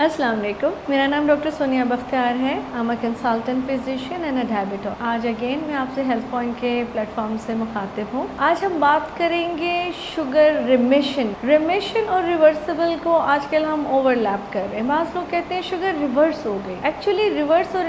अस्सलाम वालेकुम, मेरा नाम डॉक्टर सोनिया बख्तियार है। I am a consultant physician and a डायबिटो। आज अगेन मैं आपसे हेल्थ पॉइंट के प्लेटफॉर्म से मुखातिब हूँ। आज हम बात करेंगे शुगर रिमिशन और रिवर्सिबल को आजकल हम ओवरलैप कर रहे हैं। बाज़ लोग कहते हैं शुगर रिवर्स हो गई। एक्चुअली रिवर्स और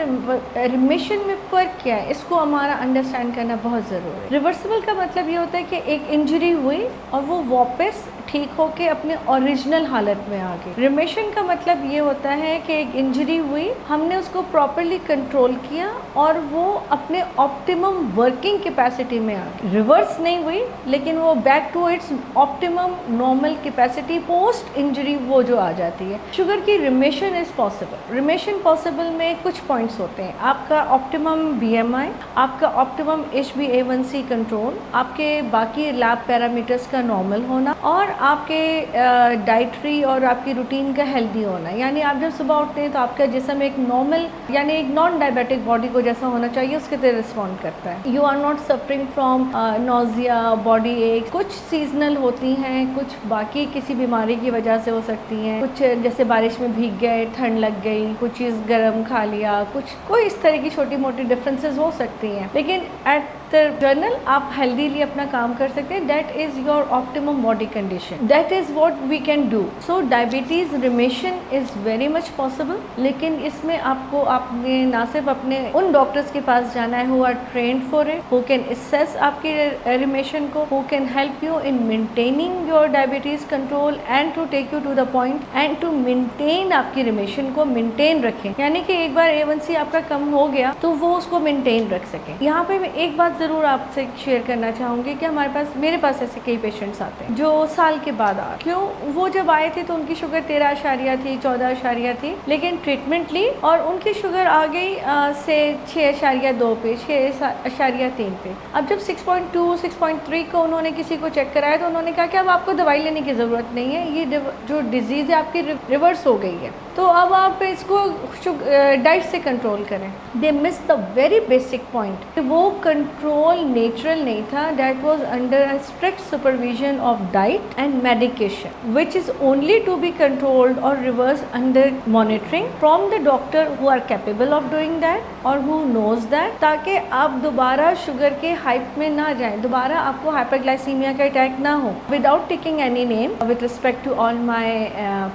रिमिशन में फ़र्क क्या है, इसको हमारा अंडरस्टैंड करना बहुत ज़रूरी है। रिवर्सिबल का मतलब ये होता है कि एक इंजरी हुई और वो वापस ठीक होके अपने ओरिजिनल हालत में आ गई। रिमिशन का मतलब ये होता है कि एक इंजरी हुई, हमने उसको प्रॉपरली कंट्रोल किया और वो अपने ऑप्टिमम वर्किंग कैपेसिटी में आ गई। रिवर्स नहीं हुई, लेकिन वो back to its optimum normal capacity post injury वो जो आ जाती है। शुगर की remission is possible. Remission possible में कुछ पॉइंट्स होते हैं। आपका ऑप्टिमम BMI, आपका ऑप्टिमम HbA1c कंट्रोल, आपके बाकी लैब पैरामीटर्स का नॉर्मल होना और आपके डाइटरी और आपकी रूटीन का हेल्दी होना। यानी आप जब सुबह उठते हैं तो आपका जिस्म एक नॉर्मल यानी एक नॉन डायबिटिक बॉडी को जैसा होना चाहिए उसके तरह रिस्पॉन्ड करता है। You are not suffering from nausea, body ache. कुछ सीजनल होती हैं, कुछ बाकी किसी बीमारी की वजह से हो सकती हैं। कुछ जैसे बारिश में भीग गए, ठंड लग गई, कुछ चीज़ गर्म खा लिया, कोई इस तरह की छोटी मोटी डिफरेंसेस हो सकती हैं। लेकिन एट जर्नल आप हेल्दीली अपना काम कर सकते हैं। That is your optimum body condition, that is what we can do. So diabetes remission is very much possible, लेकिन इसमें आपने ना सिर्फ अपने उन डॉक्टर्स के पास जाना है who are trained for it, who can assess आपके रिमिशन को, who can help you in maintaining your diabetes control and to take you to the point and to maintain आपकी रिमिशन को मेंटेन रखें। यानी कि एक बार A1C आपका कम हो गया तो वो उसको मेंटेन रख सकें। यहाँ पे मैं एक बात ज़रूर आपसे शेयर करना चाहूँगी कि मेरे पास ऐसे कई पेशेंट्स आते हैं जो साल के बाद क्यों वो जब आए थे तो उनकी शुगर 13 थी, 14 थी, लेकिन ट्रीटमेंट ली और उनकी शुगर आ गई से 6.2 पे, 6.3 पे। अब जब 6.2, 6.3 को उन्होंने किसी को चेक कराया तो उन्होंने कहा कि अब आपको दवाई लेने की ज़रूरत नहीं है, ये जो डिजीज़ है आपकी रिवर्स हो गई है, तो अब आप इसको डाइट से कंट्रोल करें। They miss the very basic point. वो कंट्रोल नेचुरल नहीं था, that was under a strict supervision of diet and medication which is only to be controlled और reverse under monitoring from the doctor who are capable of doing that और who knows that, ताकि आप दोबारा sugar के hype में ना जाएं, दोबारा आपको हाइपरग्लाइसीमिया का अटैक ना हो। Without taking any name with respect to all my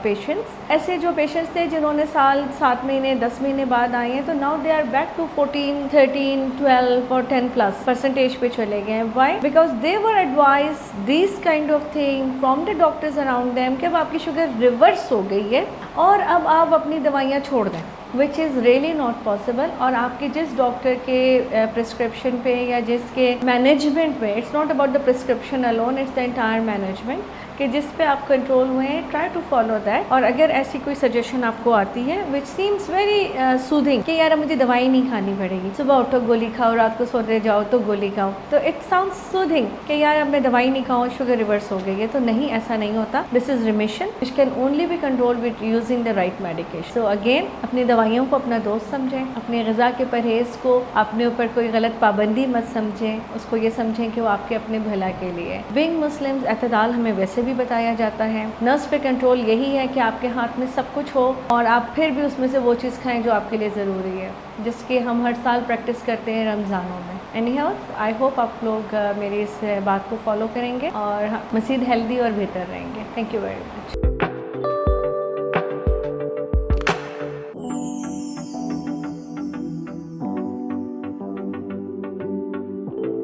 patients, ऐसे जो पेशेंट्स थे जिन्होंने साल 7 महीने 10 महीने बाद आए हैं तो now they are back to 14, 13, 12 और 10+ % पे चले गए हैं। Why? Because they were advise this kind of thing from the doctors around them कि अब आपकी शुगर रिवर्स हो गई है और अब आप अपनी दवाइयाँ छोड़ दें, which is really not possible. और आपके जिस डॉक्टर के प्रिस्क्रिप्शन पे या जिसके मैनेजमेंट में, it's not about the prescription alone, it's the entire management कि जिस पे आप कंट्रोल हुए हैं, ट्राई टू फॉलो दैट। और अगर ऐसी कोई सजेशन आपको आती है विच सीम्स वेरी सूदिंग कि यार मुझे दवाई नहीं खानी पड़ेगी, सुबह उठो गोली खाओ, रात को सोने जाओ तो गोली खाओ, तो इट साउंड्स सूदिंग कि यार अब मैं दवाई नहीं खाऊँ, शुगर रिवर्स हो गई है, तो नहीं, ऐसा नहीं होता। This is remission which can only be control with using the right medication. So again, अपनी दवाइयों को अपना दोस्त समझें, अपने ग़िज़ा के परहेज़ को अपने ऊपर कोई गलत पाबंदी मत समझें, उसको ये समझें कि वो आपके अपने भला के लिए। बीइंग मुस्लिम्स, एतदाल हमें वैसे भी बताया जाता है। नर्स पे कंट्रोल यही है कि आपके हाथ में सब कुछ हो और आप फिर भी उसमें से वो चीज़ खाएं जो आपके लिए ज़रूरी है, जिसकी हम हर साल प्रैक्टिस करते हैं रमज़ानों में। एनीहाउ, आई होप आप लोग मेरी इस बात को फॉलो करेंगे और मज़ीद हेल्दी और बेहतर रहेंगे। Thank you very much.